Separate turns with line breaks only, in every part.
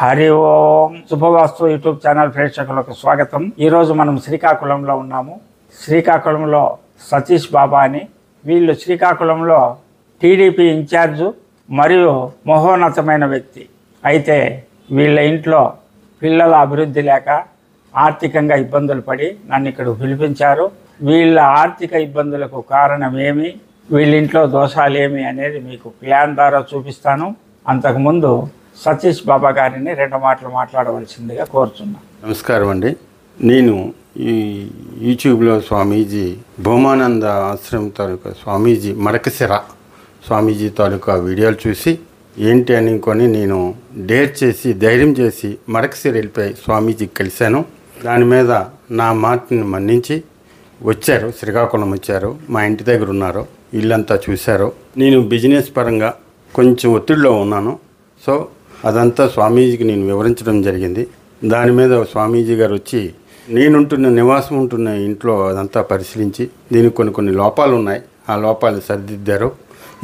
హరి ఓం. శుభవాస్తు YouTube channel ప్రేక్షకులకు స్వాగతం. ఈరోజు మనం శ్రీకాకుళంలో ఉన్నాము. శ్రీకాకుళంలో సతీష్ బాబా అని, వీళ్ళు శ్రీకాకుళంలో టీడీపీ ఇన్ఛార్జు మరియు మహోన్నతమైన వ్యక్తి. అయితే వీళ్ళ ఇంట్లో పిల్లల అభివృద్ధి లేక ఆర్థికంగా ఇబ్బందులు పడి నన్ను ఇక్కడికి పిలిపించారు. వీళ్ళ ఆర్థిక ఇబ్బందులకు కారణం ఏమి, వీళ్ళ ఇంట్లో దోషాలు ఏమి అనేది మీకు ప్లాన్ ద్వారా చూపిస్తాను. అంతకుముందు సతీష్ బాబా గారిని 2 మాటలు మాట్లాడవలసిందిగా కోరుచున్నాను.
నమస్కారం అండి. నేను ఈ యూట్యూబ్లో స్వామీజీ భౌమానంద ఆశ్రమం తాలూకా స్వామీజీ మడకశిర స్వామీజీ తాలూకా వీడియోలు చూసి ఏంటి అనుకొని నేను ధైర్యం చేసి మడకశిర వెళ్ళిపోయి స్వామీజీకి కలిశాను. దాని మీద నా మాటని మన్నించి వచ్చారు, శ్రీకాకుళం వచ్చారు, మా ఇంటి దగ్గర ఉన్నారు, ఇల్లంతా చూశారు. నేను బిజినెస్ పరంగా కొంచెం ఒత్తిడిలో ఉన్నాను. సో అదంతా స్వామీజీకి నేను వివరించడం జరిగింది. దాని మీద స్వామీజీ గారు వచ్చి నివాసం ఉంటున్న ఇంట్లో అదంతా పరిశీలించి దీనికి కొన్ని లోపాలు ఉన్నాయి, ఆ లోపాలు సరిదిద్దారు.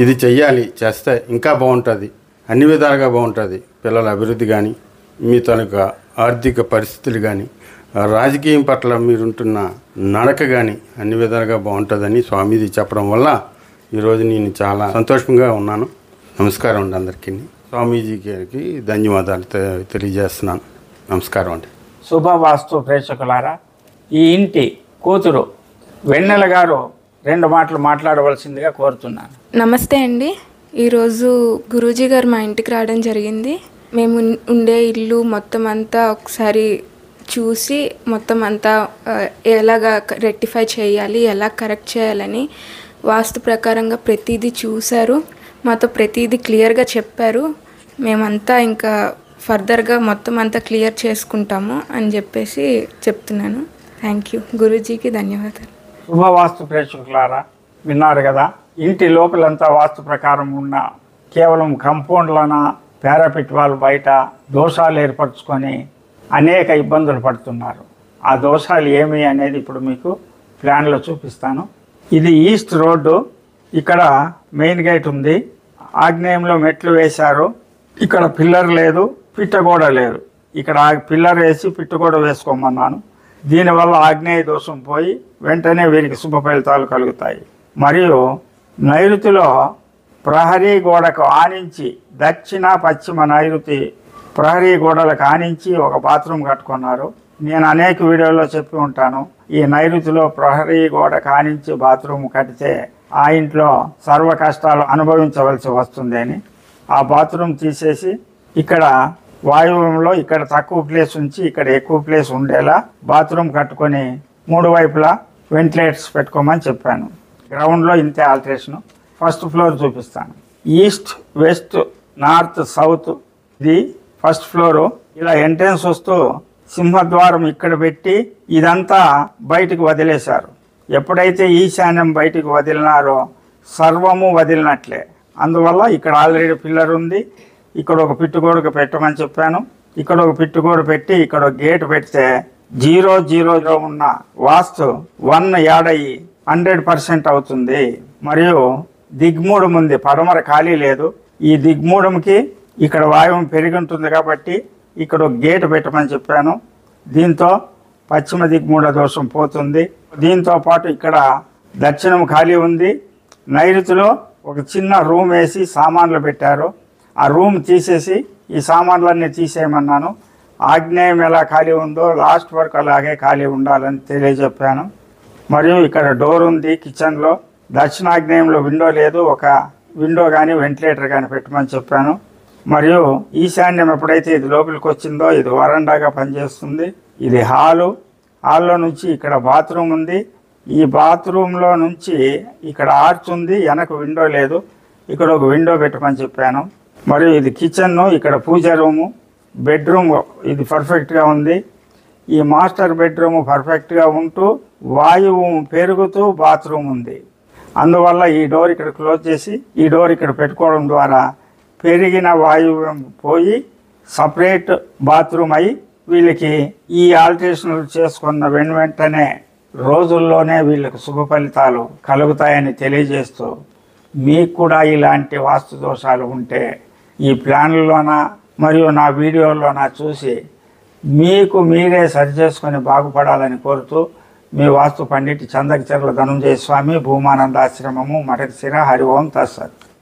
ఇది చెయ్యాలి, చేస్తే ఇంకా బాగుంటుంది, అన్ని విధాలుగా బాగుంటుంది. పిల్లల అభివృద్ధి కానీ, మీ తాలూకా ఆర్థిక పరిస్థితులు కానీ, రాజకీయం పట్ల మీరుంటున్న నడక కానీ అన్ని విధాలుగా బాగుంటుందని స్వామీజీ చెప్పడం వల్ల ఈరోజు నేను చాలా సంతోషంగా ఉన్నాను. నమస్కారం అండి అందరికీ. స్వామీజీ గారికి ధన్యవాదాలు తెలియజేస్తున్నాను. నమస్కారం అండి.
శుభవాస్తు ప్రేక్షకులారా, ఈ ఇంటి కూతురు వెన్నెల గారు 2 మాటలు మాట్లాడవలసిందిగా కోరుతున్నాను.
నమస్తే అండి. ఈరోజు గురూజీ గారు మా ఇంటికి రావడం జరిగింది. మేము ఉండే ఇల్లు మొత్తం అంతా ఒకసారి చూసి మొత్తం అంతా ఎలాగా రెక్టిఫై చేయాలి, ఎలా కరెక్ట్ చేయాలని వాస్తు ప్రకారంగా ప్రతిదీ చూశారు. మాతో ప్రతిదీ క్లియర్గా చెప్పారు. మేమంతా ఇంకా ఫర్దర్గా మొత్తం అంతా క్లియర్ చేసుకుంటాము అని చెప్పేసి చెప్తున్నాను. Thank you. గురూజీకి ధన్యవాదాలు.
శుభవాస్తు ప్రేక్షకులారా, విన్నారు కదా, ఇంటి లోపలంతా వాస్తు ప్రకారం ఉన్న కేవలం కంపౌండ్లన పారాపిట్ వాల్ బయట దోషాలు ఏర్పరచుకొని అనేక ఇబ్బందులు పడుతున్నారు. ఆ దోషాలు ఏమి అనేది ఇప్పుడు మీకు ప్లాన్లో చూపిస్తాను. ఇది ఈస్ట్ రోడ్డు. ఇక్కడ మెయిన్ గేట్ ఉంది, ఆగ్నేయంలో మెట్లు వేశారు. ఇక్కడ పిల్లర్ లేదు, పిట్టగోడ లేదు. ఇక్కడ పిల్లర్ వేసి పిట్టగోడ వేసుకోమన్నాను. దీనివల్ల ఆగ్నేయ దోషం పోయి వెంటనే వీరికి శుభ ఫలితాలు కలుగుతాయి. మరియు నైరుతిలో ప్రహరీ గోడకు ఆనించి, దక్షిణ పశ్చిమ నైరుతి ప్రహరీ గోడలకు ఆనించి ఒక బాత్రూమ్ కట్టుకున్నారు. నేను అనేక వీడియోలో చెప్పి ఉంటాను, ఈ నైరుతిలో ప్రహరీ గోడకు ఆనించి బాత్రూమ్ కడితే ఆ ఇంట్లో సర్వ కష్టాలు అనుభవించవలసి వస్తుంది అని. ఆ బాత్రూమ్ తీసేసి ఇక్కడ వాయువ్యంలో ఇక్కడ తక్కువ ప్లేస్ ఉంచి ఇక్కడ ఎక్కువ ప్లేస్ ఉండేలా బాత్రూమ్ కట్టుకొని 3 వైపులా వెంటిలేటర్స్ పెట్టుకోమని చెప్పాను. గ్రౌండ్లో ఇంతే ఆల్టరేషను. ఫస్ట్ ఫ్లోర్ చూపిస్తాను. ఈస్ట్, వెస్ట్, నార్త్, సౌత్ ఇది ఫస్ట్ ఫ్లోరు. ఇలా ఎంట్రన్స్ వస్తూ సింహద్వారం ఇక్కడ పెట్టి ఇదంతా బయటకు వదిలేశారు. ఎప్పుడైతే ఈశాన్యం బయటకు వదిలినారో సర్వము వదిలినట్లే. అందువల్ల ఇక్కడ ఆల్రెడీ పిల్లర్ ఉంది. ఇక్కడ ఒక పిట్టుగోడకు పెట్టమని చెప్పాను. ఇక్కడ ఒక పిట్టుగోడ పెట్టి ఇక్కడ ఒక గేట్ పెడితే 0-0 ఉన్న వాస్తు 1 యాడ్ అయ్యి 100% అవుతుంది. మరియు దిగ్మూడం ఉంది, పడమర ఖాళీ లేదు. ఈ దిగ్మూడంకి ఇక్కడ వాయువు పెరిగి ఉంటుంది కాబట్టి ఇక్కడ ఒక గేట్ పెట్టమని చెప్పాను. దీంతో పశ్చిమ దిగ్మూడ దోషం పోతుంది. దీంతో పాటు ఇక్కడ దక్షిణం ఖాళీ ఉంది. నైరుతిలో ఒక చిన్న రూమ్ వేసి సామాన్లు పెట్టారు. ఆ రూమ్ తీసేసి ఈ సామాన్లన్నీ తీసేయమన్నాను. ఆగ్నేయం ఎలా ఖాళీ ఉందో లాస్ట్ వరకు అలాగే ఖాళీ ఉండాలని తెలియజెప్పాను. మరియు ఇక్కడ డోర్ ఉంది కిచెన్లో. దక్షిణాగ్నేయంలో విండో లేదు, ఒక విండో కానీ వెంటిలేటర్ కానీ పెట్టమని చెప్పాను. మరియు ఈశాన్యం ఎప్పుడైతే ఇది లోపలికి వచ్చిందో ఇది వరండాగా పనిచేస్తుంది. ఇది హాల్లో నుంచి ఇక్కడ బాత్రూమ్ ఉంది. ఈ బాత్రూంలో నుంచి ఇక్కడ ఆర్చ్ ఉంది, వెనక విండో లేదు, ఇక్కడ ఒక విండో పెట్టమని చెప్పాను. మరియు ఇది కిచెన్, ఇక్కడ పూజ రూము, బెడ్రూమ్ ఇది పర్ఫెక్ట్గా ఉంది. ఈ మాస్టర్ బెడ్రూమ్ పర్ఫెక్ట్గా ఉంటూ వాయువు పెరుగుతూ బాత్రూమ్ ఉంది. అందువల్ల ఈ డోర్ ఇక్కడ క్లోజ్ చేసి ఈ డోర్ ఇక్కడ పెట్టుకోవడం ద్వారా పెరిగిన వాయువు పోయి సపరేట్ బాత్రూమ్ అయి వీళ్ళకి ఈ ఆల్టరేషన్లు చేసుకున్న వెంటనే రోజుల్లోనే వీళ్ళకి శుభ ఫలితాలు కలుగుతాయని తెలియజేస్తూ, మీకు కూడా ఇలాంటి వాస్తు దోషాలు ఉంటే ఈ ప్లాన్లోన మరియు నా వీడియోలో చూసి మీకు మీరే సరి చేసుకొని బాగుపడాలని కోరుతూ మీ వాస్తు పండిట్ చందకచర్ల ధనుంజయ స్వామి, భూమానంద ఆశ్రమము, మఠకశిర. హరి ఓం తత్సత్.